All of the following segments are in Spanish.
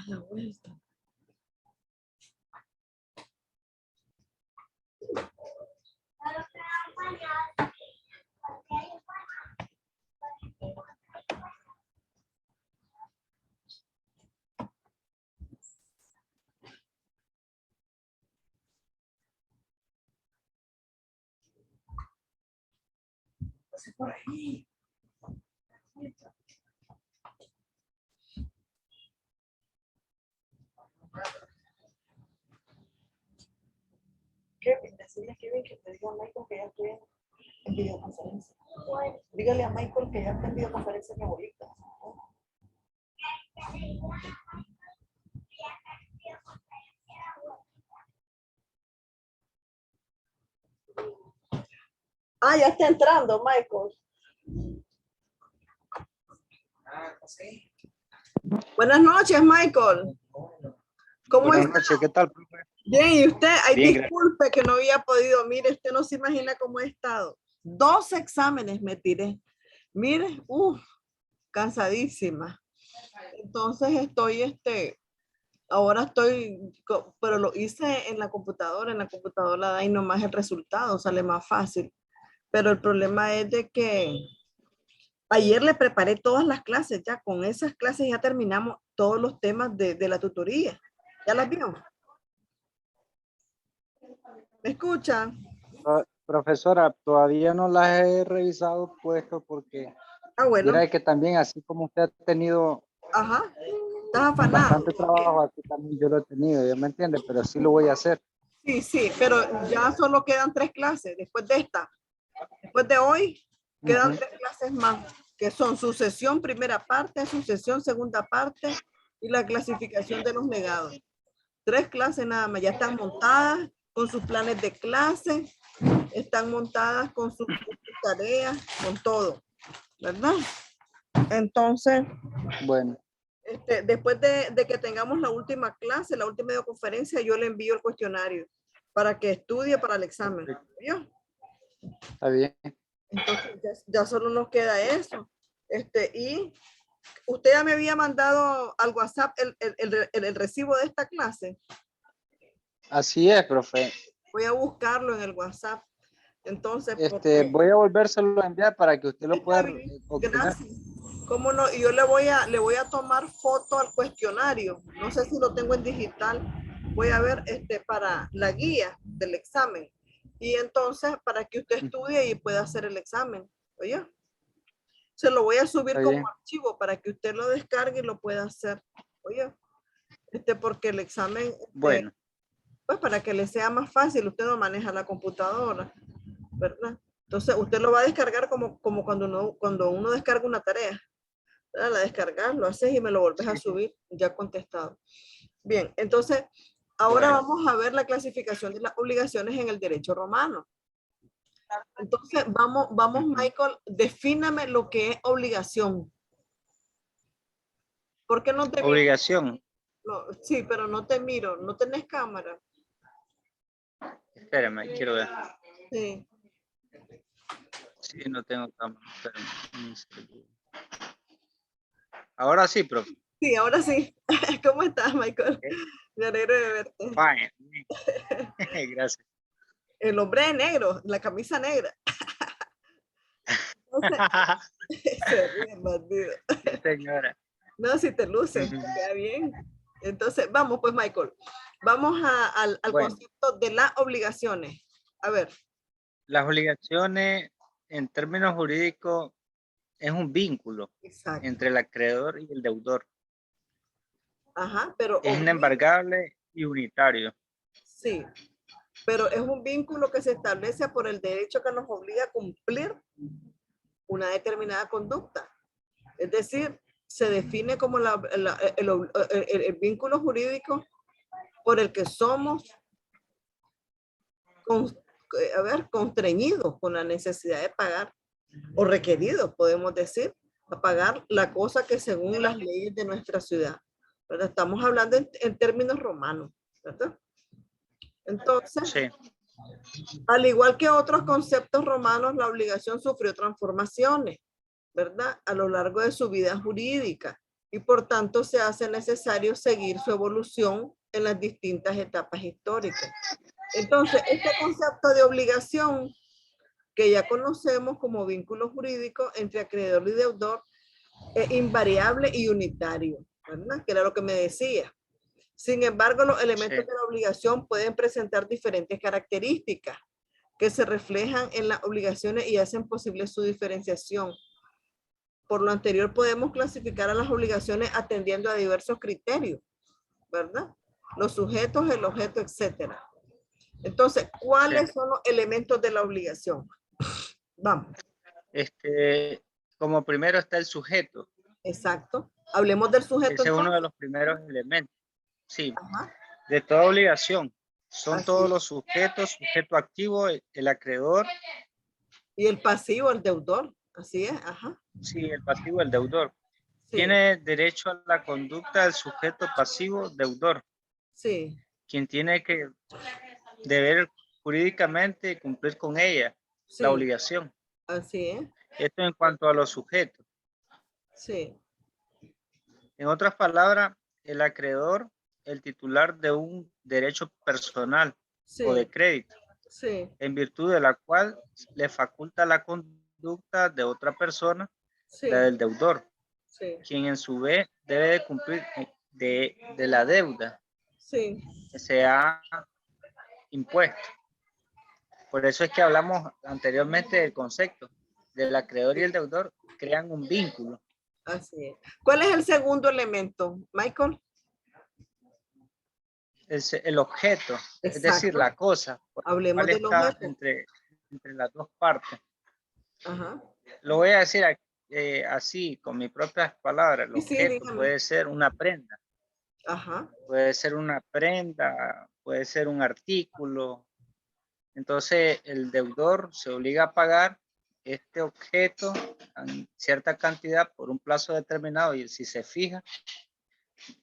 la vuelta. Por ahí. Kevin, decirle a Kevin que te diga a Michael que ya estoy en videoconferencia. Dígale a Michael que ya está en videoconferencia mi abuelita. Ah, ya está entrando, Michael. Sí. Buenas noches, Michael. ¿Cómo está? Buenas noches, ¿qué tal, profe? Bien, ¿y usted? Ay, Bien, disculpe que no había podido. Mire, usted no se imagina cómo he estado. 2 exámenes me tiré. Mire, cansadísima. Entonces estoy, ahora estoy, pero lo hice en la computadora da ahí nomás el resultado, sale más fácil. Pero el problema es de que ayer le preparé todas las clases, ya con esas clases ya terminamos todos los temas de la tutoría. ¿Ya las vio? ¿Me escuchan? Profesora, todavía no las he revisado puesto porque Bueno. mira que también así como usted ha tenido Ajá. Estás afanado. bastante trabajo, aquí también yo lo he tenido, ¿ya me entiende? Pero sí lo voy a hacer. Sí, pero ya solo quedan 3 clases después de esta. Después de hoy quedan 3 clases más, que son sucesión primera parte, sucesión segunda parte y la clasificación de los negados. 3 clases nada más, ya están montadas con sus planes de clase, están montadas con sus tareas, con todo, ¿verdad? Entonces, bueno, después de que tengamos la última clase, la última videoconferencia, yo le envío el cuestionario para que estudie para el examen. ¿Vio? está bien. Entonces, ya solo nos queda eso. Y usted ya me había mandado al WhatsApp el recibo de esta clase. Así es, profe. Voy a buscarlo en el WhatsApp. Entonces, Voy a volvérselo a enviar para que usted lo pueda obtener. gracias. ¿Cómo no? Y yo le voy a tomar foto al cuestionario. No sé si lo tengo en digital. Voy a ver para la guía del examen. Y entonces, para que usted estudie y pueda hacer el examen. Oye, se lo voy a subir como archivo para que usted lo descargue y lo pueda hacer. Oye, porque el examen, Bueno, pues para que le sea más fácil, usted no maneja la computadora, ¿verdad? Entonces, usted lo va a descargar como cuando uno descarga una tarea. ¿Verdad? La descargas, lo haces y me lo volves a subir ya contestado. Bien, entonces, ahora vamos a ver la clasificación de las obligaciones en el derecho romano. Entonces, vamos, Michael, defíname lo que es obligación. ¿Por qué no te obligación. miro? No, sí, pero no te miro, no tenés cámara. Espérame, quiero ver. Sí. Sí, no tengo cámara. Espérame. Ahora sí, profe. Sí, ahora sí. ¿Cómo estás, Michael? Me alegro de verte. Fine. Gracias. El hombre de negro, la camisa negra. Entonces, se ríe, bandido. Sí, señora. No, si te luces, te queda bien. Entonces, vamos pues, Michael. Vamos al concepto de las obligaciones. A ver. Las obligaciones, en términos jurídicos, es un vínculo entre el acreedor y el deudor. Ajá, pero es inembargable y unitario. Sí, pero es un vínculo que se establece por el derecho que nos obliga a cumplir una determinada conducta. Es decir, se define como el vínculo jurídico por el que somos constreñidos con la necesidad de pagar o requeridos, podemos decir, a pagar la cosa que según las leyes de nuestra ciudad. ¿Verdad? Estamos hablando en términos romanos, ¿verdad? Entonces, sí. Al igual que otros conceptos romanos, la obligación sufrió transformaciones, ¿verdad? A lo largo de su vida jurídica. y por tanto se hace necesario seguir su evolución en las distintas etapas históricas. Entonces, este concepto de obligación que ya conocemos como vínculo jurídico entre acreedor y deudor es invariable y unitario, ¿verdad? Que era lo que me decía. Sin embargo, los elementos de la obligación pueden presentar diferentes características que se reflejan en las obligaciones y hacen posible su diferenciación. Por lo anterior, podemos clasificar a las obligaciones atendiendo a diversos criterios, ¿verdad? Los sujetos, el objeto, etcétera. Entonces, ¿cuáles son los elementos de la obligación? Vamos. Como primero está el sujeto. Exacto. Hablemos del sujeto. Ese es uno de los primeros elementos. Sí. Ajá. De toda obligación. Son así todos los sujetos, sujeto activo, el acreedor. Y el pasivo, el deudor. Así es. Ajá. Sí, el pasivo, el deudor. Sí. Tiene derecho a la conducta del sujeto pasivo, deudor. Sí. Quien tiene que deber jurídicamente cumplir con ella, sí, la obligación. Así es. Esto en cuanto a los sujetos. Sí. En otras palabras, el acreedor, el titular de un derecho personal, sí, o de crédito, sí, en virtud de la cual le faculta la conducta de otra persona, sí, la del deudor, sí, quien en su vez debe de cumplir de la deuda, sí, que se ha impuesto. Por eso es que hablamos anteriormente del concepto del acreedor y el deudor crean un vínculo. Así es. ¿Cuál es el segundo elemento, Michael? El objeto, exacto, es decir, la cosa. Hablemos del objeto. Entre las dos partes. Ajá. Lo voy a decir así, con mis propias palabras. El objeto puede ser una prenda. Ajá. Puede ser una prenda, puede ser un artículo. Entonces, el deudor se obliga a pagar este objeto en cierta cantidad por un plazo determinado, y si se fija,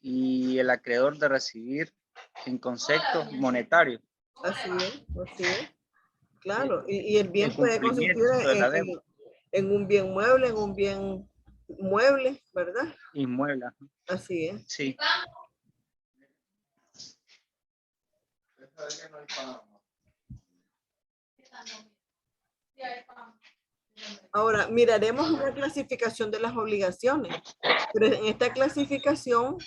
y el acreedor de recibir en concepto monetario. Así es, así es. Claro, y el bien puede consistir en un bien mueble, en un bien mueble, ¿verdad? Inmueble. Así es. Sí. Ahora, miraremos una clasificación de las obligaciones, pero en esta clasificación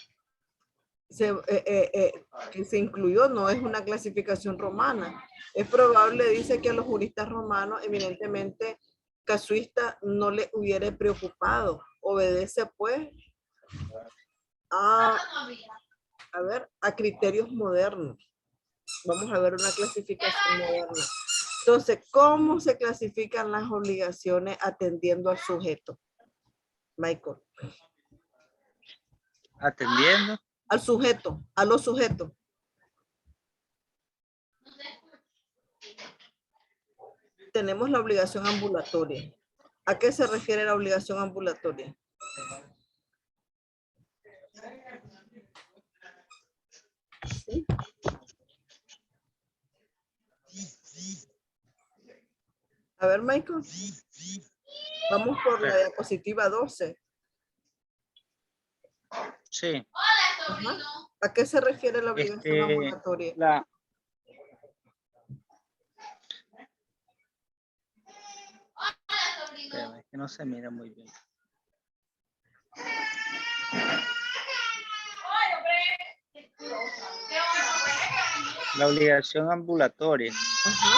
que se incluyó no es una clasificación romana. Es probable, dice, que a los juristas romanos, eminentemente casuistas, no les hubiera preocupado. Obedece, pues, a criterios modernos. Vamos a ver una clasificación moderna. Entonces, ¿cómo se clasifican las obligaciones atendiendo al sujeto? Michael. Atendiendo. Al sujeto, a los sujetos. Tenemos la obligación ambulatoria. ¿A qué se refiere la obligación ambulatoria? ¿Sí? A ver, Michael. Vamos por la diapositiva 12. Sí. Ajá. ¿A qué se refiere la obligación ambulatoria? Es que no se mira muy bien. La obligación ambulatoria. Ajá.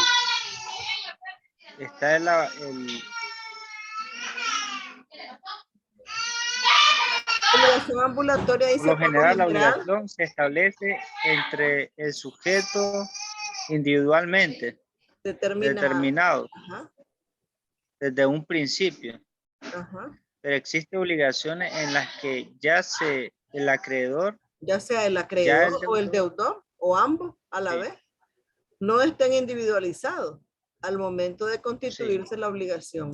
Está en la obligación ambulatoria dice, por lo general, la obligación se establece entre el sujeto individualmente determinado. Ajá. Desde un principio. Ajá. Pero existen obligaciones en las que ya sea el acreedor, ya sea el acreedor o el deudor, o ambos a la vez, no estén individualizados al momento de constituirse la obligación,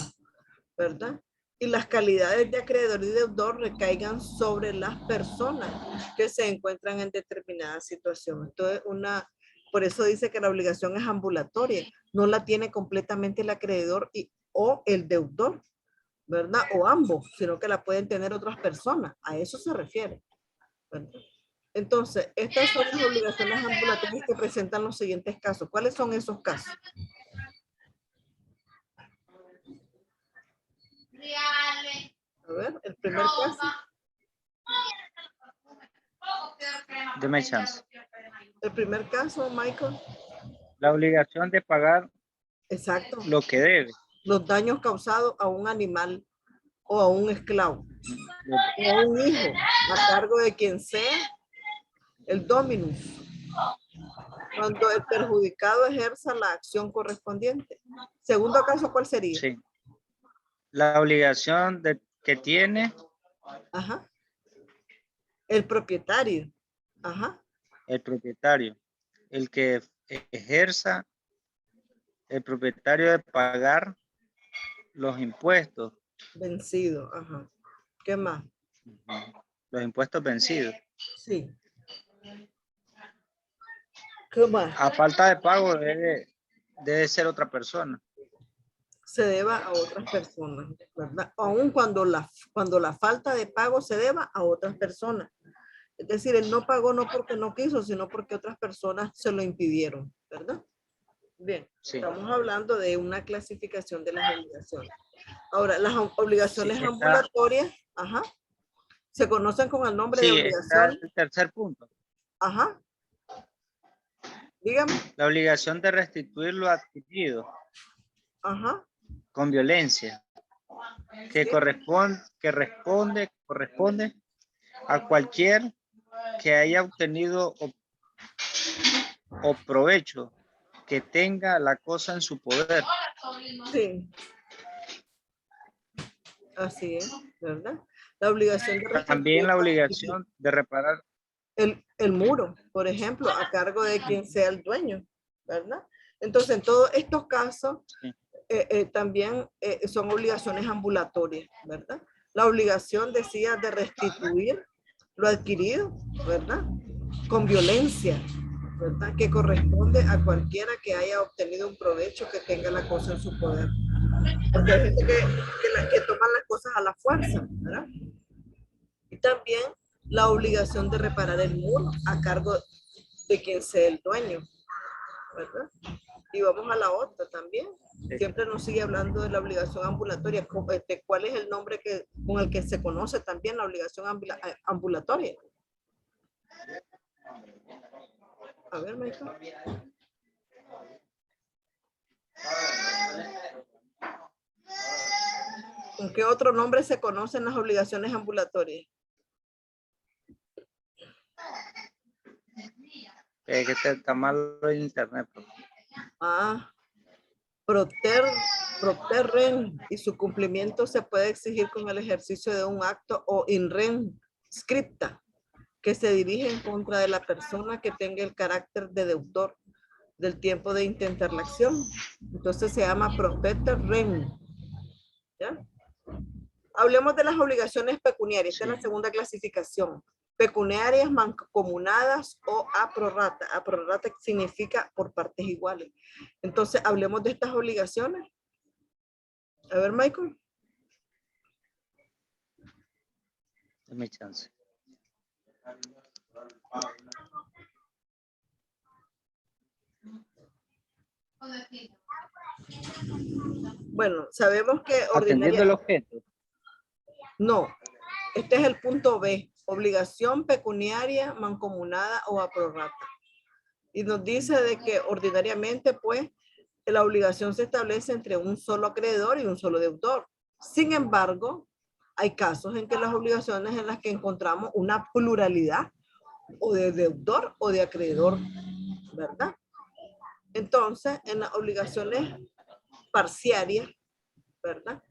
¿verdad? Y las calidades de acreedor y deudor recaigan sobre las personas que se encuentran en determinada situación. Entonces, por eso dice que la obligación es ambulatoria, no la tiene completamente el acreedor o el deudor, ¿verdad? O ambos, sino que la pueden tener otras personas. A eso se refiere, ¿verdad? Entonces, estas son las obligaciones ambulatorias que presentan los siguientes casos. ¿Cuáles son esos casos? A ver, el primer caso. Deme chance. El primer caso, Michael. La obligación de pagar. Exacto. Lo que debe. Los daños causados a un animal o a un esclavo o a un hijo a cargo de quien sea el dominus, cuando el perjudicado ejerza la acción correspondiente. Segundo caso, ¿cuál sería? Sí. La obligación que tiene. Ajá. El propietario. Ajá. El propietario. El que ejerza el propietario de pagar los impuestos. Vencido. Ajá. ¿Qué más? Los impuestos vencidos. Sí. ¿Qué más? A falta de pago debe ser otra persona. Se deba a otras personas, ¿verdad? Aun cuando la falta de pago se deba a otras personas. Es decir, él no pagó no porque no quiso, sino porque otras personas se lo impidieron, ¿verdad? Bien, sí. Estamos hablando de una clasificación de las obligaciones. Ahora, las obligaciones ambulatorias, ajá, se conocen con el nombre de obligación. Está el tercer punto. Ajá. Dígame. La obligación de restituir lo adquirido. Ajá. Con violencia. Que ¿sí? corresponde a cualquier que haya obtenido o provecho que tenga la cosa en su poder. Sí. Así es, ¿verdad? La obligación de también la obligación de reparar el muro, por ejemplo, a cargo de quien sea el dueño, ¿verdad? Entonces, en todos estos casos, sí. También son obligaciones ambulatorias, ¿verdad? La obligación, decía, de restituir lo adquirido, ¿verdad? Con violencia, ¿verdad? Que corresponde a cualquiera que haya obtenido un provecho que tenga la cosa en su poder. Porque hay gente que toma las cosas a la fuerza, ¿verdad? Y también la obligación de reparar el muro a cargo de quien sea el dueño, ¿verdad? Y vamos a la otra también. Siempre nos sigue hablando de la obligación ambulatoria. ¿Cuál es el nombre con el que se conoce también la obligación ambulatoria? A ver, Michael. ¿Con qué otro nombre se conocen las obligaciones ambulatorias? Que está mal el internet. Ah, proterren, y su cumplimiento se puede exigir con el ejercicio de un acto o in rem scripta que se dirige en contra de la persona que tenga el carácter de deudor del tiempo de intentar la acción. Entonces se llama proterren. ¿Ya? Hablemos de las obligaciones pecuniarias. Esta es la segunda clasificación. Pecuniarias, mancomunadas o a prorrata. A prorrata significa por partes iguales. Entonces, hablemos de estas obligaciones. A ver, Michael. Dame chance. Bueno, sabemos que atendiendo el objeto. No, este es el punto B. Obligación pecuniaria, mancomunada o a prorrata. Y nos dice de que ordinariamente, pues, la obligación se establece entre un solo acreedor y un solo deudor. Sin embargo, hay casos en que las obligaciones en las que encontramos una pluralidad o de deudor o de acreedor, ¿verdad? Entonces, en las obligaciones parciarias, ¿verdad?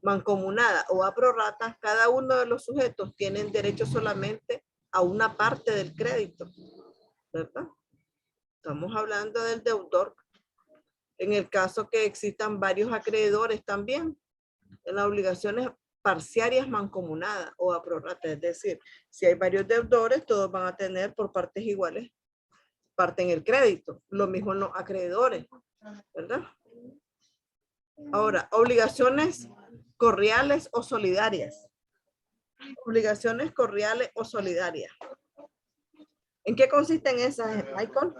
Mancomunada o a prorrata, cada uno de los sujetos tienen derecho solamente a una parte del crédito, ¿verdad? Estamos hablando del deudor. En el caso que existan varios acreedores también, en las obligaciones parciarias mancomunadas o a prorrata, es decir, si hay varios deudores, todos van a tener por partes iguales parte en el crédito. Lo mismo en los acreedores, ¿verdad? Ahora, obligaciones corriales o solidarias. Obligaciones corriales o solidarias. ¿En qué consisten esas, Michael?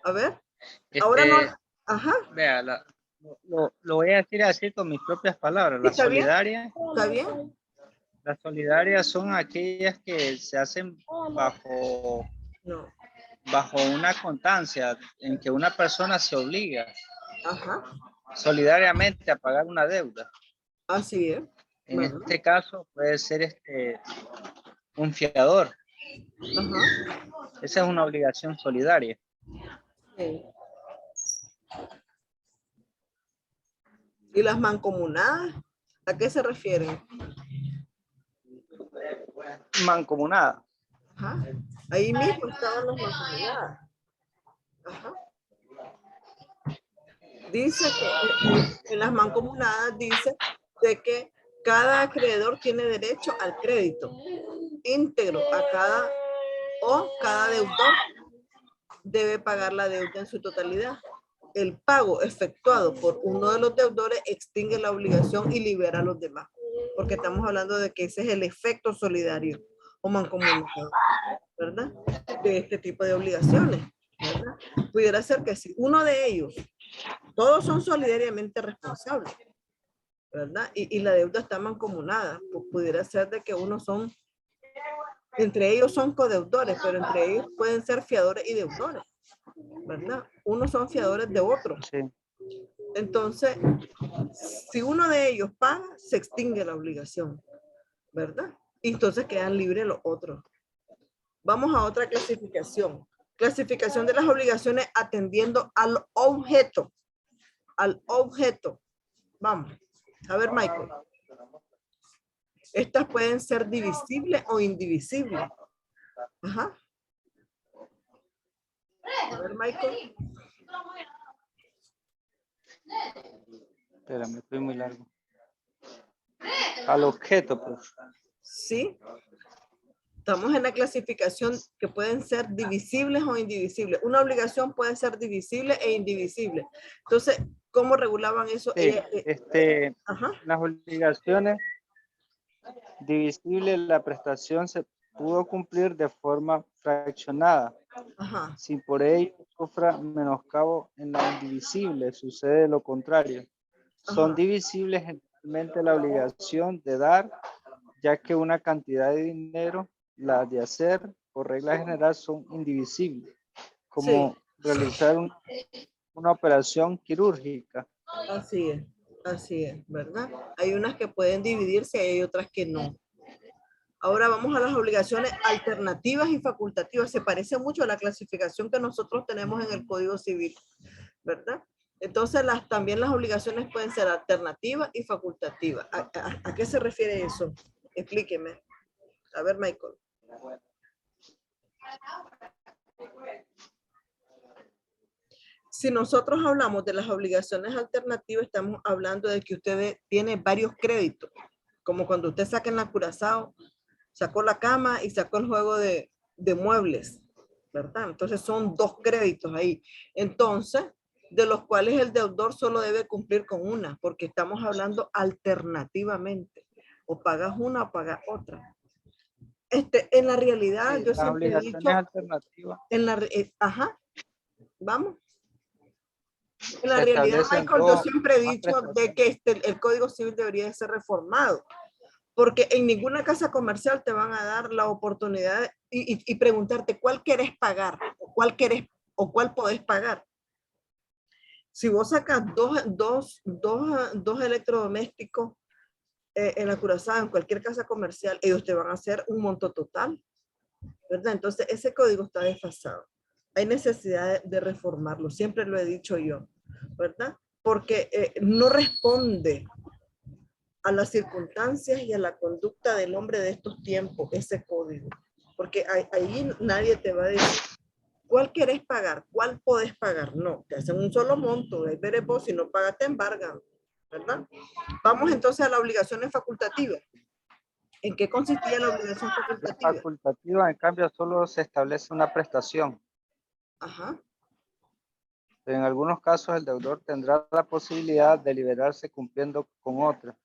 A ver. Ahora no. Ajá. Vea, lo voy a decir así con mis propias palabras. Las solidarias. ¿Está bien? Las solidarias son aquellas que se hacen bajo una constancia en que una persona se obliga solidariamente a pagar una deuda. Así es. En este caso puede ser un fiador. Esa es una obligación solidaria. Sí. ¿Y las mancomunadas? ¿A qué se refieren? Mancomunada. Ajá. Ahí mismo estaban las mancomunadas. Ajá. Dice que en las mancomunadas dice de que cada acreedor tiene derecho al crédito íntegro a cada deudor debe pagar la deuda en su totalidad. El pago efectuado por uno de los deudores extingue la obligación y libera a los demás. Porque estamos hablando de que ese es el efecto solidario o mancomunado, ¿verdad? De este tipo de obligaciones, ¿verdad? Pudiera ser que si uno de ellos, todos son solidariamente responsables, ¿verdad? Y la deuda está mancomunada. Pues pudiera ser de que entre ellos son codeudores, pero entre ellos pueden ser fiadores y deudores, ¿verdad? Unos son fiadores de otros. Sí. Entonces, si uno de ellos paga, se extingue la obligación, ¿verdad? Y entonces quedan libres los otros. Vamos a otra clasificación. Clasificación de las obligaciones atendiendo al objeto. Al objeto. Vamos. A ver, Michael. Estas pueden ser divisibles o indivisibles. Ajá. A ver, Michael. Espérame, estoy muy largo. Al objeto, pues. Sí. Estamos en la clasificación que pueden ser divisibles o indivisibles. Una obligación puede ser divisible e indivisible. Entonces, ¿cómo regulaban eso? Sí, las obligaciones divisibles, la prestación se pudo cumplir de forma fraccionada. Si por ello sufra menoscabo en la indivisible, sucede lo contrario. Son divisibles generalmente la obligación de dar, ya que una cantidad de dinero, la de hacer, por regla general, son indivisibles, como realizar una operación quirúrgica. Así es, ¿verdad? Hay unas que pueden dividirse y hay otras que no. Ahora vamos a las obligaciones alternativas y facultativas. Se parece mucho a la clasificación que nosotros tenemos en el Código Civil, ¿verdad? Entonces, también las obligaciones pueden ser alternativas y facultativas. ¿A qué se refiere eso? Explíqueme. A ver, Michael. Si nosotros hablamos de las obligaciones alternativas, estamos hablando de que usted tiene varios créditos. Como cuando usted saca en la Curazao, sacó la cama y sacó el juego de muebles, ¿verdad? Entonces son 2 créditos ahí. Entonces, de los cuales el deudor solo debe cumplir con una, porque estamos hablando alternativamente. O pagas una o pagas otra. En la realidad, sí, yo siempre he dicho... vamos. En la realidad, Michael, yo siempre he dicho de que el Código Civil debería ser reformado. Porque en ninguna casa comercial te van a dar la oportunidad y preguntarte cuál querés pagar o cuál podés pagar. Si vos sacas dos electrodomésticos en la Curazao, en cualquier casa comercial, ellos te van a hacer un monto total, ¿verdad? Entonces ese código está desfasado. Hay necesidad de reformarlo, siempre lo he dicho yo, ¿verdad? Porque no responde a las circunstancias y a la conducta del hombre de estos tiempos, ese código. Porque ahí nadie te va a decir cuál querés pagar, cuál podés pagar. No, te hacen un solo monto, ahí veré vos, si no pagas te embargan, ¿verdad? Vamos entonces a las obligaciones facultativas. ¿En qué consistía la obligación facultativa? La facultativa, en cambio, solo se establece una prestación. Ajá. En algunos casos, el deudor tendrá la posibilidad de liberarse cumpliendo con otra.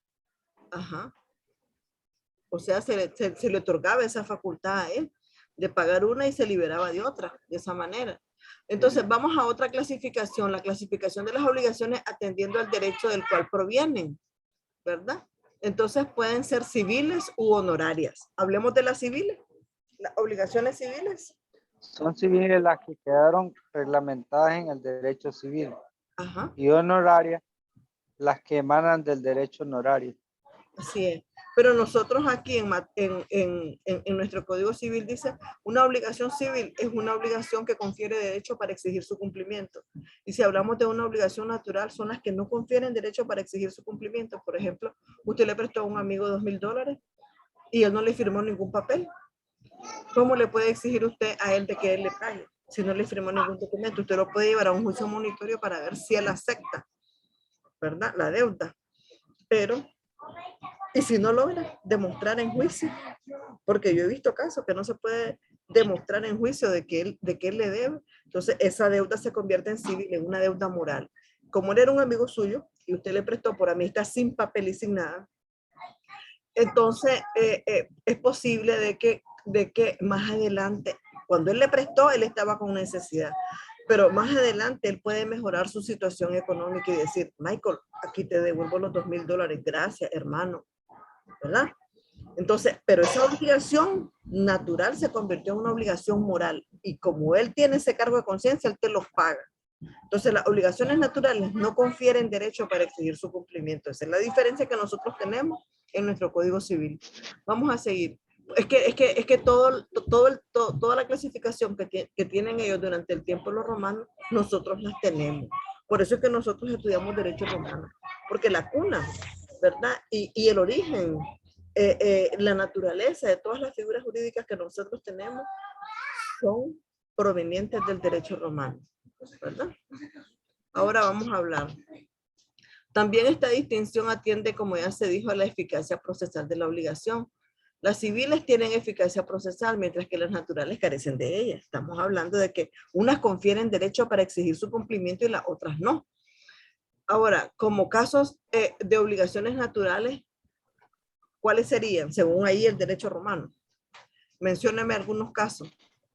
Ajá. O sea, se le otorgaba esa facultad a él de pagar una y se liberaba de otra, de esa manera. Entonces, vamos a otra clasificación, la clasificación de las obligaciones atendiendo al derecho del cual provienen, ¿verdad? Entonces, pueden ser civiles u honorarias. Hablemos de las civiles, las obligaciones civiles. Son civiles las que quedaron reglamentadas en el derecho civil. Ajá. Y honorarias las que emanan del derecho honorario. Así es. Pero nosotros aquí en nuestro Código Civil dice, una obligación civil es una obligación que confiere derecho para exigir su cumplimiento. Y si hablamos de una obligación natural, son las que no confieren derecho para exigir su cumplimiento. Por ejemplo, usted le prestó a un amigo $2,000 y él no le firmó ningún papel. ¿Cómo le puede exigir usted a él de que él le pague? Si no le firmó ningún documento, usted lo puede llevar a un juicio monitorio para ver si él acepta, ¿verdad? La deuda. Pero y si no logra demostrar en juicio, porque yo he visto casos que no se puede demostrar en juicio de que él le debe, entonces esa deuda se convierte en civil, en una deuda moral. Como él era un amigo suyo y usted le prestó por amistad sin papel y sin nada, entonces es posible de que más adelante, cuando él le prestó, él estaba con necesidad. Pero más adelante él puede mejorar su situación económica y decir, Michael, aquí te devuelvo los $2,000, gracias, hermano, ¿verdad? Entonces, pero esa obligación natural se convirtió en una obligación moral y como él tiene ese cargo de conciencia, él te los paga. Entonces, las obligaciones naturales no confieren derecho para exigir su cumplimiento. Esa es la diferencia que nosotros tenemos en nuestro Código Civil. Vamos a seguir. Es que toda la clasificación que tienen ellos durante el tiempo de los romanos, nosotros las tenemos. Por eso es que nosotros estudiamos derecho romano, porque la cuna, ¿verdad? Y el origen, la naturaleza de todas las figuras jurídicas que nosotros tenemos son provenientes del derecho romano, ¿verdad? Ahora vamos a hablar. También esta distinción atiende, como ya se dijo, a la eficacia procesal de la obligación. Las civiles tienen eficacia procesal, mientras que las naturales carecen de ella. Estamos hablando de que unas confieren derecho para exigir su cumplimiento y las otras no. Ahora, como casos de obligaciones naturales, ¿cuáles serían, según ahí el derecho romano? Mencióneme algunos casos.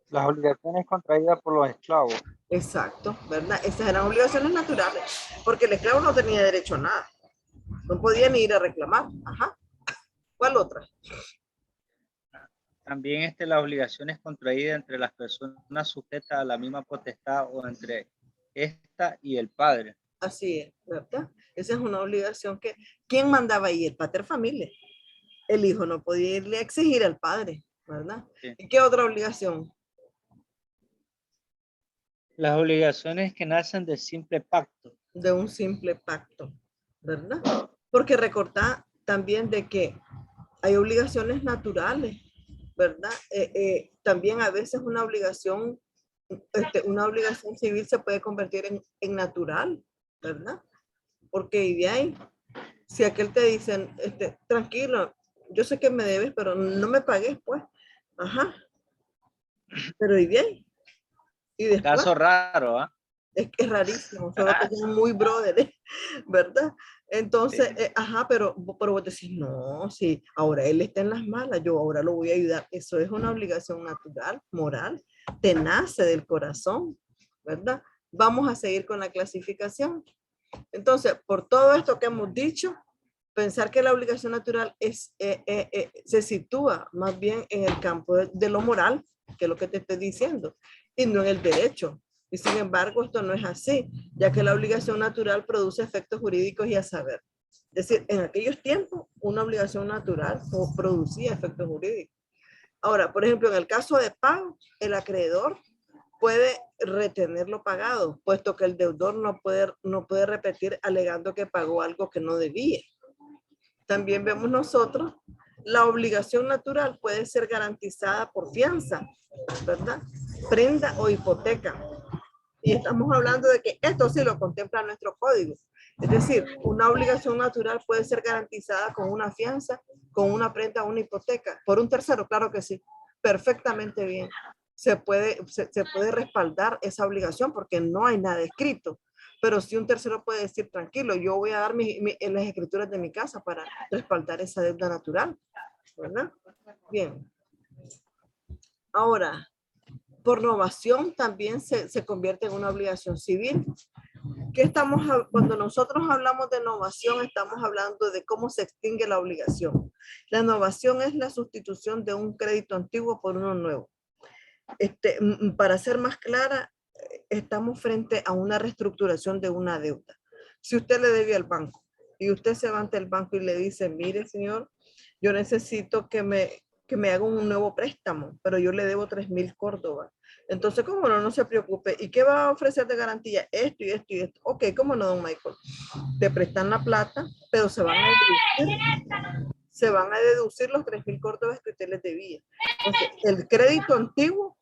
Las obligaciones contraídas por los esclavos. Exacto, ¿verdad? Esas eran obligaciones naturales, porque el esclavo no tenía derecho a nada. No podía ni ir a reclamar. Ajá. ¿Cuál otra? También las obligaciones contraídas entre las personas sujetas a la misma potestad o entre esta y el padre. Así es, ¿verdad? Esa es una obligación que, ¿quién mandaba ahí? El pater familia. El hijo no podía irle a exigir al padre, ¿verdad? Sí. ¿Y qué otra obligación? Las obligaciones que nacen de simple pacto. De un simple pacto, ¿verdad? Porque recordá también de que hay obligaciones naturales, ¿verdad? También a veces una obligación civil se puede convertir en natural, ¿verdad? Porque de ahí, si aquel te dicen, tranquilo, yo sé que me debes, pero no me pagues, pues. Ajá. Pero y bien. Y después, caso raro, ¿ah? Es que es rarísimo, solo que son muy brother, ¿verdad? Entonces, sí. Ajá, pero vos decís, no, sí, ahora él está en las malas, yo ahora lo voy a ayudar. Eso es una obligación natural, moral, te nace del corazón, ¿verdad? Vamos a seguir con la clasificación. Entonces, por todo esto que hemos dicho, pensar que la obligación natural se sitúa más bien en el campo de lo moral, que es lo que te estoy diciendo, y no en el derecho. Y sin embargo, esto no es así, ya que la obligación natural produce efectos jurídicos y a saber. Es decir, en aquellos tiempos, una obligación natural producía efectos jurídicos. Ahora, por ejemplo, en el caso de pago, el acreedor puede retener lo pagado, puesto que el deudor no puede repetir alegando que pagó algo que no debía. También vemos nosotros, la obligación natural puede ser garantizada por fianza, ¿verdad? Prenda o hipoteca. Y estamos hablando de que esto sí lo contempla nuestro código. Es decir, una obligación natural puede ser garantizada con una fianza, con una prenda o una hipoteca. Por un tercero, claro que sí. Perfectamente bien. se puede respaldar esa obligación porque no hay nada escrito. Pero si un tercero puede decir, tranquilo, yo voy a dar en las escrituras de mi casa para respaldar esa deuda natural, ¿verdad? Bien. Ahora, por novación también se convierte en una obligación civil. Cuando nosotros hablamos de novación, estamos hablando de cómo se extingue la obligación. La novación es la sustitución de un crédito antiguo por uno nuevo. Para ser más clara, estamos frente a una reestructuración de una deuda. Si usted le debe al banco y usted se va ante el banco y le dice, mire señor, yo necesito que me haga un nuevo préstamo, pero yo le debo 3,000 córdobas. Entonces, ¿cómo no? No se preocupe. ¿Y qué va a ofrecer de garantía? Esto y esto y esto. Ok, ¿cómo no, don Michael? Te prestan la plata, pero se van a deducir los 3,000 córdobas que usted les debía. Entonces, el crédito antiguo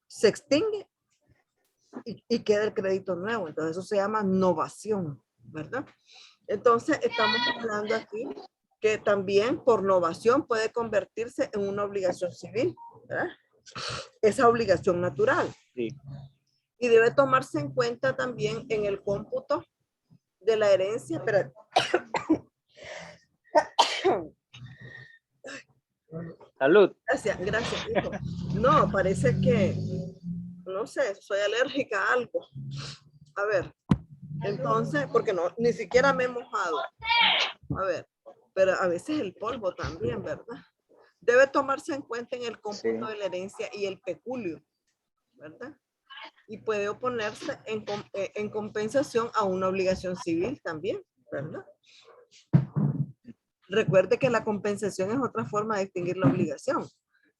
se extingue y queda el crédito nuevo. Entonces, eso se llama novación, ¿verdad? Entonces, estamos hablando aquí que también por novación puede convertirse en una obligación civil, ¿verdad? Esa obligación natural. Sí. Y debe tomarse en cuenta también en el cómputo de la herencia. Pero... Salud. Gracias, hijo. No, parece que, no sé, soy alérgica a algo. A ver, entonces, porque no, ni siquiera me he mojado. A ver, pero a veces el polvo también, ¿verdad? Debe tomarse en cuenta en el cómputo de la herencia y el peculio, ¿verdad? Y puede oponerse en compensación a una obligación civil también, ¿verdad? Recuerde que la compensación es otra forma de extinguir la obligación.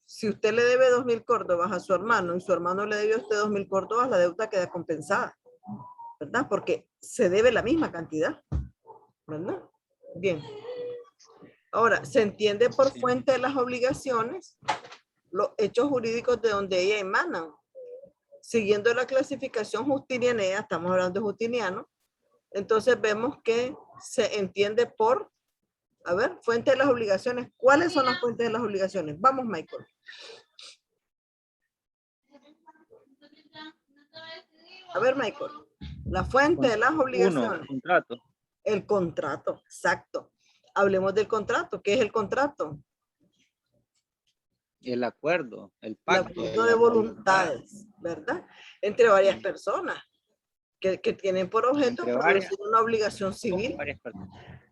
Si usted le debe 2,000 córdobas a su hermano y su hermano le debe a usted 2,000 córdobas, la deuda queda compensada, ¿verdad? Porque se debe la misma cantidad, ¿verdad? Bien. Ahora, se entiende por fuente de las obligaciones los hechos jurídicos de donde ellas emanan. Siguiendo la clasificación justinianea, estamos hablando de justiniano, entonces vemos que se entiende por, a ver, fuente de las obligaciones. ¿Cuáles son las fuentes de las obligaciones? Vamos, Michael. A ver, Michael, la fuente de las obligaciones. Uno, contrato. El contrato, exacto. Hablemos del contrato. ¿Qué es el contrato? El acuerdo, el pacto. El acuerdo de voluntades, ¿verdad? Entre varias personas que tienen por objeto producir una obligación civil.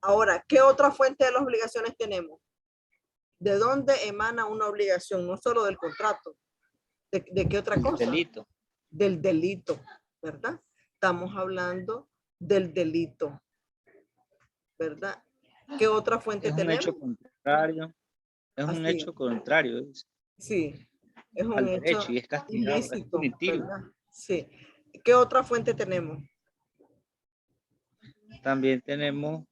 Ahora, ¿qué otra fuente de las obligaciones tenemos? ¿De dónde emana una obligación? No solo del contrato. ¿De qué otra cosa? Del delito. Del delito, ¿verdad? Estamos hablando del delito, ¿verdad? ¿Qué otra fuente tenemos? Es un hecho contrario. Es un hecho contrario. Sí, es un al hecho derecho y es castigado, ilícito, es punitivo. ¿verdad? Sí. ¿Qué otra fuente tenemos? También tenemos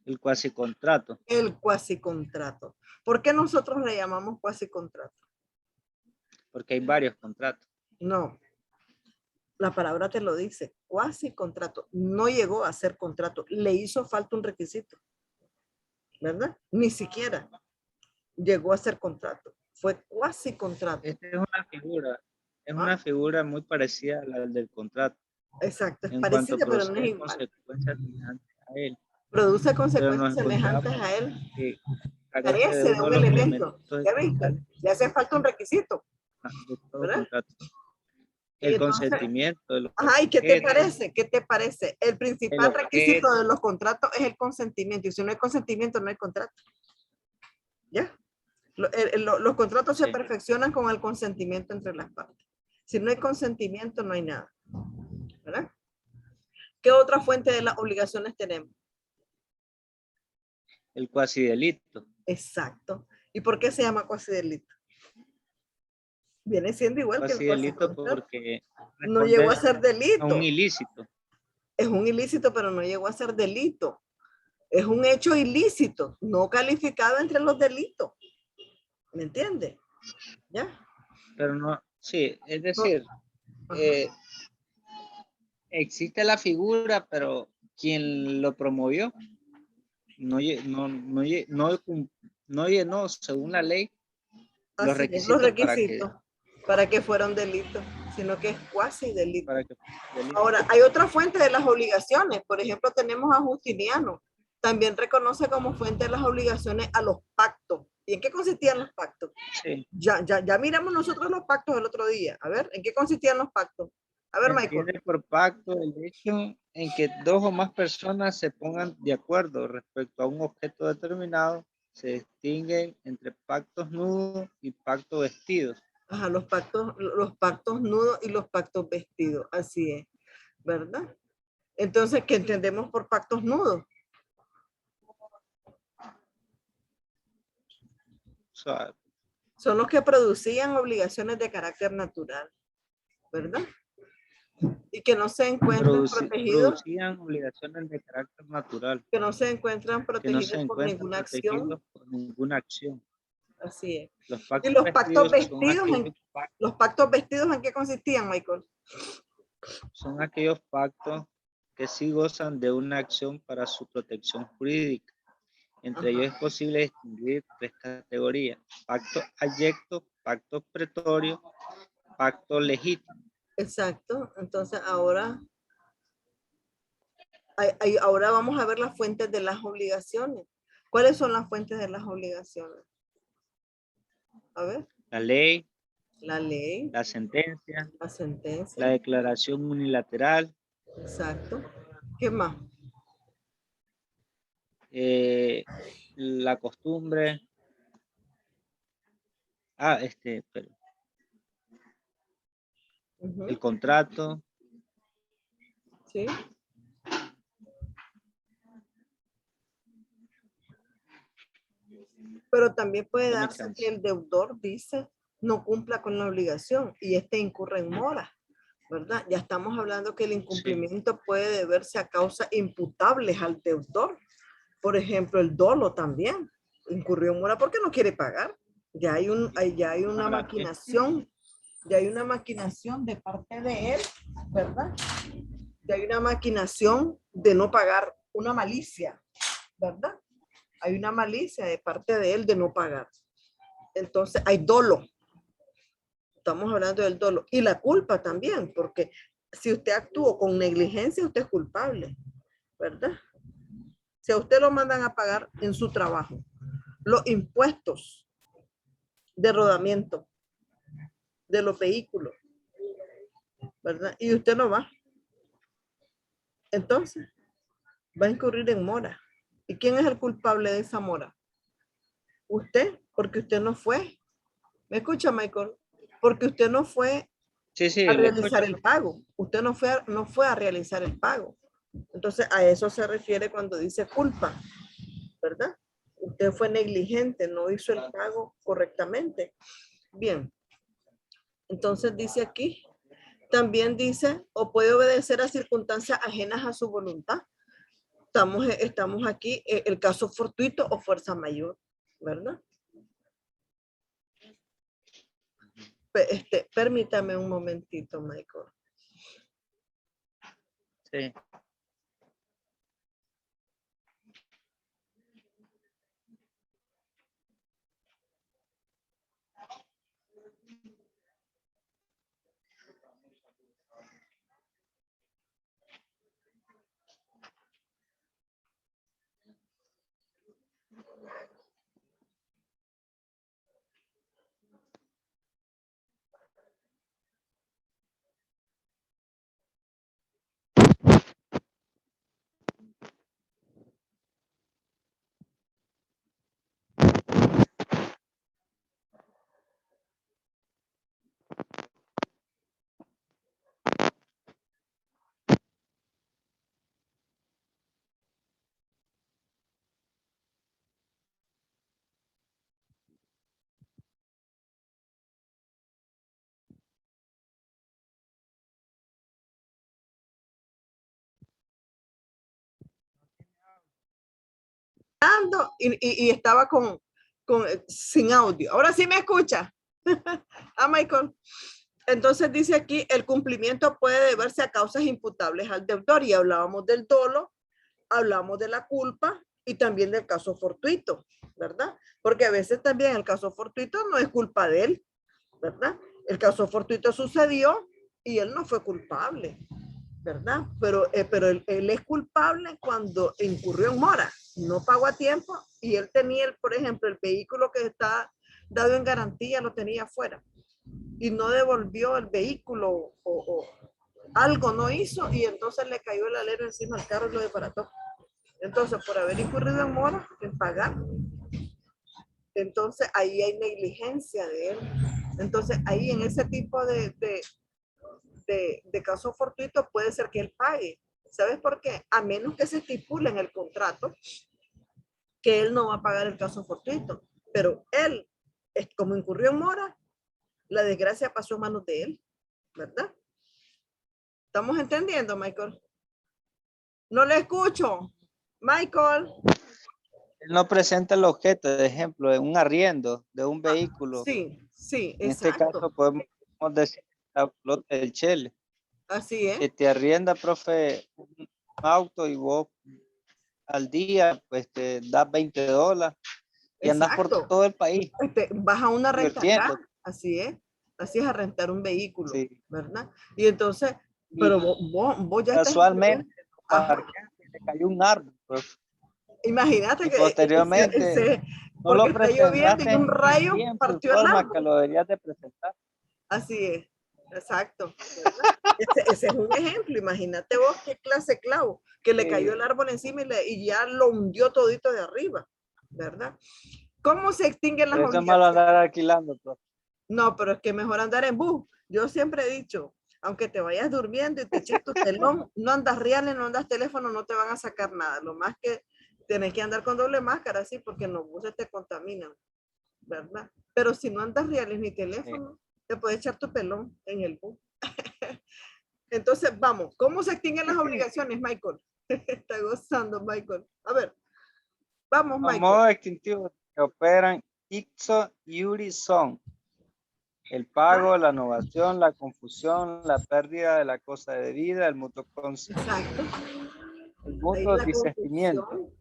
el cuasicontrato. El cuasicontrato. ¿Por qué nosotros le llamamos cuasicontrato? Porque hay varios contratos. No. La palabra te lo dice, cuasicontrato. No llegó a ser contrato, le hizo falta un requisito, ¿verdad? Ni siquiera llegó a ser contrato, fue cuasicontrato. Esta es una figura, una figura muy parecida a la del contrato. Exacto, es parecida, pero no es igual. Consecuencias semejantes a él. Produce consecuencias semejantes a él. Carece de un elemento. ¿Ya viste? Le hace falta un requisito. ¿Verdad? El consentimiento. Ajá, ¿y qué te parece? ¿Qué te parece? El principal requisito de los contratos es el consentimiento. Y si no hay consentimiento, no hay contrato. ¿Ya? Los contratos se perfeccionan con el consentimiento entre las partes. Si no hay consentimiento, no hay nada. ¿Verdad? ¿Qué otra fuente de las obligaciones tenemos? El cuasidelito. Exacto. ¿Y por qué se llama cuasidelito? Viene siendo igual que el cuasidelito porque no llegó a ser delito. Un ilícito. Es un ilícito, pero no llegó a ser delito. Es un hecho ilícito, no calificado entre los delitos. ¿Me entiende? ¿Ya? Pero no, sí, es decir, existe la figura, pero quien lo promovió no llenó según la ley los requisitos, para que fuera un delito, sino que es cuasi delito. delito. Ahora, hay otra fuente de las obligaciones. Por ejemplo, tenemos a Justiniano. También reconoce como fuente de las obligaciones a los pactos. ¿Y en qué consistían los pactos? Sí. Ya miramos nosotros los pactos el otro día. A ver, ¿en qué consistían los pactos? A ver, Michael. Entiende por pacto el hecho en que dos o más personas se pongan de acuerdo respecto a un objeto determinado. Se distinguen entre pactos nudos y pactos vestidos. Ajá, los pactos nudos y los pactos vestidos. Así es, ¿verdad? Entonces, ¿qué entendemos por pactos nudos? Son los que producían obligaciones de carácter natural, ¿verdad? Y que no se encuentran protegidos. Producían obligaciones de carácter natural. Que no se encuentran protegidos por ninguna acción. Así es. Y los pactos vestidos, ¿en qué consistían, Michael? Son aquellos pactos que sí gozan de una acción para su protección jurídica. Entre ellos es posible distinguir tres categorías: pacto abyecto, pacto pretorio, pacto legítimo. Exacto. Entonces ahora vamos a ver las fuentes de las obligaciones. ¿Cuáles son las fuentes de las obligaciones? A ver. La ley. La ley. La sentencia. La sentencia. La declaración unilateral. Exacto. ¿Qué más? La costumbre. El contrato. Sí. Pero también puede darse que el deudor dice no cumpla con la obligación y este incurre en mora, ¿verdad? Ya estamos hablando que el incumplimiento puede deberse a causas imputables al deudor. Por ejemplo, el dolo también incurrió en mora porque no quiere pagar. Ya hay una maquinación. Ya hay una maquinación de parte de él, ¿verdad? Ya hay una maquinación de no pagar, una malicia, ¿verdad? Hay una malicia de parte de él de no pagar. Entonces hay dolo. Estamos hablando del dolo. Y la culpa también, porque si usted actuó con negligencia, usted es culpable, ¿verdad? Si a usted lo mandan a pagar en su trabajo, los impuestos de rodamiento de los vehículos, ¿verdad? Y usted no va. Entonces, va a incurrir en mora. ¿Y quién es el culpable de esa mora? Usted, porque usted no fue. ¿Me escucha, Michael? Porque usted no fue a realizar el pago. Usted no fue a realizar el pago. Entonces, a eso se refiere cuando dice culpa, ¿verdad? Usted fue negligente, no hizo el pago correctamente. Bien. Entonces dice aquí, también dice, o puede obedecer a circunstancias ajenas a su voluntad. Estamos aquí, el caso fortuito o fuerza mayor, ¿verdad? Permítame un momentito, Michael. Sí. Y estaba sin audio. Ahora sí me escucha. Michael. Entonces dice aquí, el cumplimiento puede deberse a causas imputables al deudor. Y hablábamos del dolo, hablamos de la culpa y también del caso fortuito, ¿verdad? Porque a veces también el caso fortuito no es culpa de él, ¿verdad? El caso fortuito sucedió y él no fue culpable, ¿verdad? Pero él es culpable cuando incurrió en mora, no pagó a tiempo y él tenía, por ejemplo, el vehículo que está dado en garantía lo tenía afuera y no devolvió el vehículo o algo no hizo y entonces le cayó el alero encima al carro y lo desbarató. Entonces, por haber incurrido en mora, en pagar, entonces ahí hay negligencia de él. Entonces, ahí en ese tipo de caso fortuito puede ser que él pague. ¿Sabes por qué? A menos que se estipule en el contrato que él no va a pagar el caso fortuito. Pero él, como incurrió en mora, la desgracia pasó en manos de él, ¿verdad? ¿Estamos entendiendo, Michael? No le escucho. Michael. Él no presenta el objeto, de ejemplo, en un arriendo de un vehículo. Sí, sí, En exacto. este caso podemos decir la flota del chele. Así es. Que te arrienda, profe, un auto y vos al día pues te das $20 y andas por todo el país. Vas a una renta car, así es a rentar un vehículo, sí. ¿Verdad? Y entonces, pero vos ya casualmente te cayó un árbol, pues. Imagínate y que posteriormente no lo está lloviendo y un rayo partió el árbol. Que lo deberías de presentar. Así es, exacto. Ese es un ejemplo. Imagínate vos qué clase clavo, que le cayó el árbol encima y ya lo hundió todito de arriba, ¿verdad? ¿Cómo se extinguen las obligaciones? Es malo andar alquilando, pues. No, pero es que mejor andar en bus. Yo siempre he dicho, aunque te vayas durmiendo y te eches tu telón, no andas reales, no andas teléfono, no te van a sacar nada. Lo más que tenés que andar con doble máscara, sí, porque los buses te contaminan, ¿verdad? Pero si no andas reales ni teléfono, te puedes echar tu pelón en el bus. Entonces, vamos, ¿cómo se extinguen las obligaciones, Michael? Está gozando, Michael. A ver, vamos, Michael. Los modos extintivos que operan ipso iure son el pago, la innovación, la confusión, la pérdida de la cosa de vida, el mutuo consentimiento. Exacto. El mutuo disentimiento.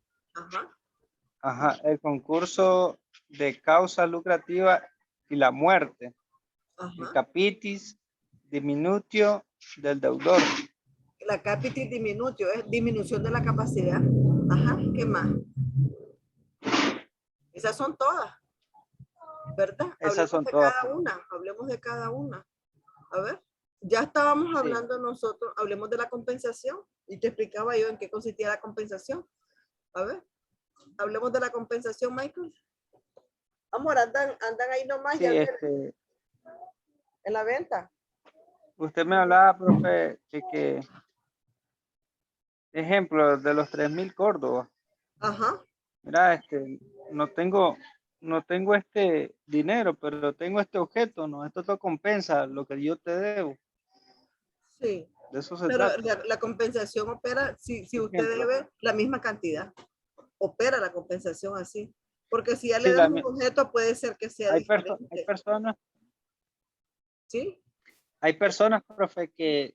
Ajá, el concurso de causa lucrativa y la muerte. Ajá. El capitis diminutio del deudor. La capitis diminutio es disminución de la capacidad. Ajá, ¿qué más? Esas son todas, ¿verdad? Esas son todas. Hablemos de cada una. A ver, ya estábamos hablando nosotros, hablemos de la compensación y te explicaba yo en qué consistía la compensación. A ver, hablemos de la compensación, Michael. Amor, andan ahí nomás. Sí, en la venta. Usted me hablaba, profe, que ejemplo de los 3,000 Córdoba. Ajá. Mira, no tengo este dinero, pero tengo este objeto, ¿no? Esto te compensa lo que yo te debo. Sí. De eso se pero trata. la compensación opera si usted debe la misma cantidad. Opera la compensación así. Porque si ya le dan un objeto, puede ser que sea diferente. Hay personas. ¿Sí? Hay personas, profe, que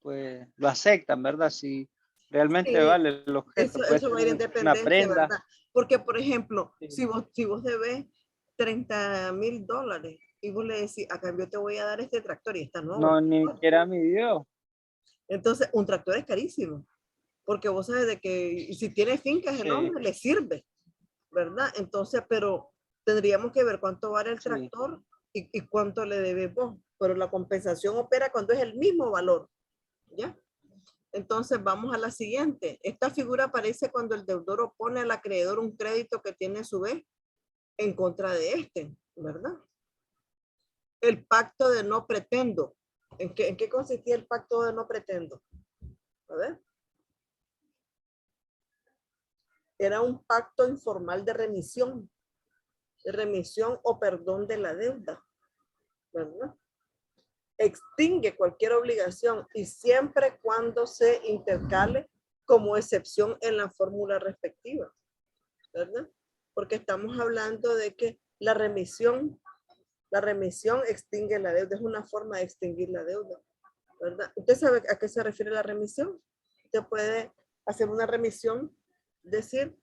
pues lo aceptan, ¿verdad? Si realmente vale el objeto. Eso va a ir en dependencia, ¿verdad? Porque, por ejemplo, si vos debes $30,000 y vos le decís, a cambio te voy a dar este tractor y está nuevo. No, ni siquiera mi Dios. Entonces, un tractor es carísimo. Porque vos sabes de que si tiene fincas el hombre, le sirve, ¿verdad? Entonces, pero tendríamos que ver cuánto vale el tractor y cuánto le debes vos. Pero la compensación opera cuando es el mismo valor, ¿ya? Entonces vamos a la siguiente. Esta figura aparece cuando el deudor opone al acreedor un crédito que tiene a su vez en contra de este, ¿verdad? El pacto de no pretendo. ¿En qué consistía el pacto de no pretendo? A ver. Era un pacto informal de remisión o perdón de la deuda, ¿verdad? Extingue cualquier obligación y siempre cuando se intercale como excepción en la fórmula respectiva, ¿verdad? Porque estamos hablando de que la remisión extingue la deuda, es una forma de extinguir la deuda, ¿verdad? ¿Usted sabe a qué se refiere la remisión? Usted puede hacer una remisión, decir,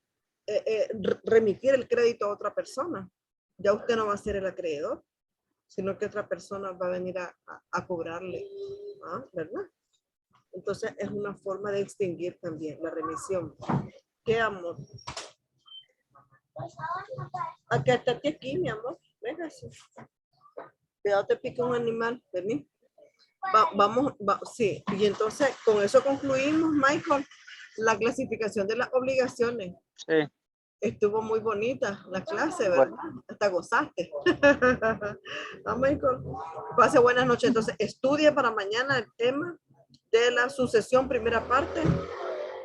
remitir el crédito a otra persona. Ya usted no va a ser el acreedor, sino que otra persona va a venir a cobrarle, ¿verdad? Entonces es una forma de extinguir también la remisión. ¿Qué, amor? Acá está aquí, mi amor. Venga, sí. Cuidado, te pica un animal. Vení. Sí. Y entonces con eso concluimos, Michael, la clasificación de las obligaciones. Sí. Estuvo muy bonita la clase, ¿verdad? Bueno. Hasta gozaste. Michael. Pase buenas noches. Entonces, estudie para mañana el tema de la sucesión, primera parte,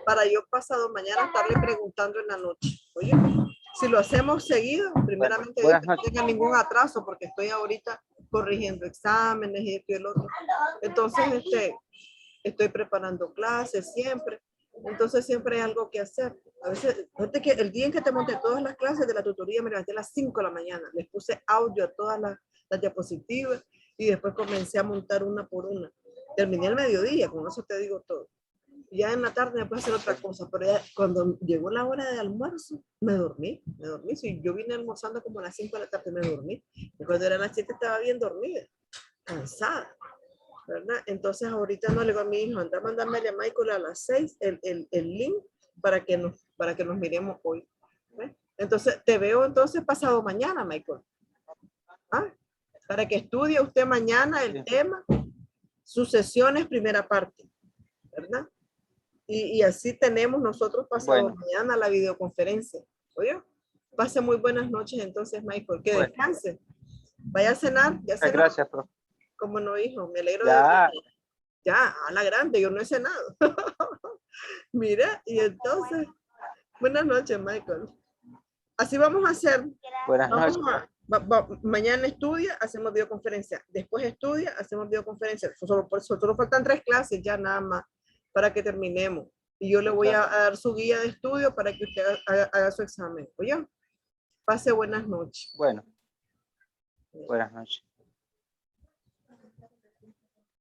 para yo pasado mañana estarle preguntando en la noche. Oye, si lo hacemos seguido, primeramente Dios, que no tenga ningún atraso, porque estoy ahorita corrigiendo exámenes y esto y el otro. Entonces, estoy preparando clases siempre. Entonces siempre hay algo que hacer. A veces, fíjate que el día en que te monté todas las clases de la tutoría, me levanté a las 5 de la mañana. Les puse audio a todas las diapositivas y después comencé a montar una por una. Terminé el mediodía, con eso te digo todo. Ya en la tarde me puedo hacer otra cosa, pero ya cuando llegó la hora de almuerzo, me dormí. Sí, yo vine almorzando como a las 5 de la tarde, me dormí. Y cuando eran las 7 estaba bien dormida, cansada, ¿verdad? Entonces ahorita no le digo a mi hijo, anda a mandarme a Michael a las 6 el link para que nos miremos hoy. ¿Ves? Entonces te veo entonces pasado mañana, Michael. Para que estudie usted mañana el tema sucesiones primera parte, ¿verdad? Y así tenemos nosotros pasado mañana la videoconferencia. Oye, pase muy buenas noches entonces, Michael. Que descanse. Vaya a cenar. Ya cenó. Gracias, profe. ¿Cómo no, hijo? Me alegro de... Ya, a la grande, yo no he cenado. Mira, y entonces, buenas noches, Michael. Así vamos a hacer. Buenas noches. Mañana estudia, hacemos videoconferencia. Después estudia, hacemos videoconferencia. Solo faltan 3 clases ya nada más para que terminemos. Y yo le voy a dar su guía de estudio para que usted haga su examen. Oye, pase buenas noches. Bueno, buenas noches.